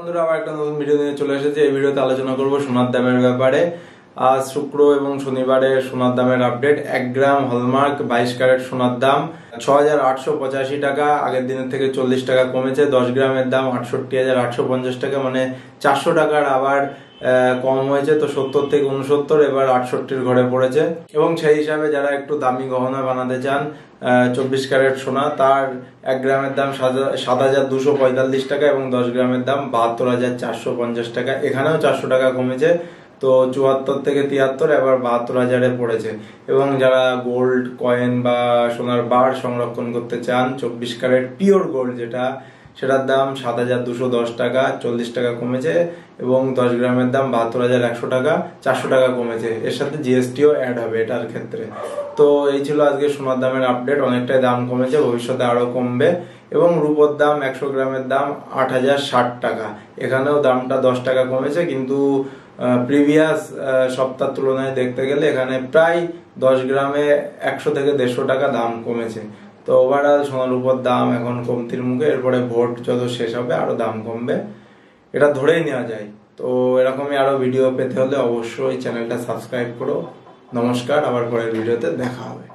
বন্ধুরা আবার একটা নতুন ভিডিও নিয়ে চলে এসেছি। এই ভিডিওতে আলোচনা করব সোনার দামের ব্যাপারে। আজ শুক্র এবং শনিবারে সোনার দামের আপডেট। 1 গ্রাম হলমার্ক 22 ক্যারেট সোনার দাম ৬,৮৮৫ টাকা, আগের দিনের থেকে 40 টাকা কমেছে। 10 গ্রামের দাম ৬৮,৮৫০ টাকা, মানে 400 টাকার আবার কম হয়েছে। তো ৭০ থেকে ৬৯ এবার ৬৮-র ঘরে পড়েছে। এবং সেই হিসাবে যারা একটু দামি গহনা বানাতে চান 24 ক্যারেট সোনা, তার 1 গ্রামের দাম ৭,২৪৫ টাকা এবং 10 গ্রামের দাম ৭২,৪৫০ টাকা। এখানেও 400 টাকা কমেছে। তো 74 থেকে 73 এবার 72,000-এ পড়েছে। এবং যারা গোল্ড কয়েন বা সোনার বার সংরক্ষণ করতে চান 24 ক্যারেট পিওর গোল্ড সেটার দাম 7,210 টাকা, 40 টাকা কমেছে। এবং 10 গ্রামের দাম 72,100 টাকা, 400 টাকা কমেছে। এর সাথে জিএসটিও অ্যাড হবে এটার ক্ষেত্রে। তো এই ছিল আজকে সোনার দামের আপডেট। অনেকটাই দাম কমেছে, ভবিষ্যতে আরো কমবে। এবং রূপোর দাম 100 গ্রামের দাম 8,060 টাকা, এখানেও দামটা 10 টাকা কমেছে। কিন্তু প্রিভিয়াস সপ্তাহ তুলনায় দেখতে গেলে এখানে প্রায় 10 গ্রামে 100 থেকে 150 টাকা দাম কমেছে। তো ওভারঅল সোনার উপর দাম এখন কমতির মুখে। এরপরে ভোট যত শেষ হবে আরো দাম কমবে, এটা ধরেই নেওয়া যায়। তো এরকমই আরো ভিডিও পেতে হলে অবশ্যই চ্যানেলটা সাবস্ক্রাইব করো। নমস্কার, আবার পরের ভিডিওতে দেখা হবে।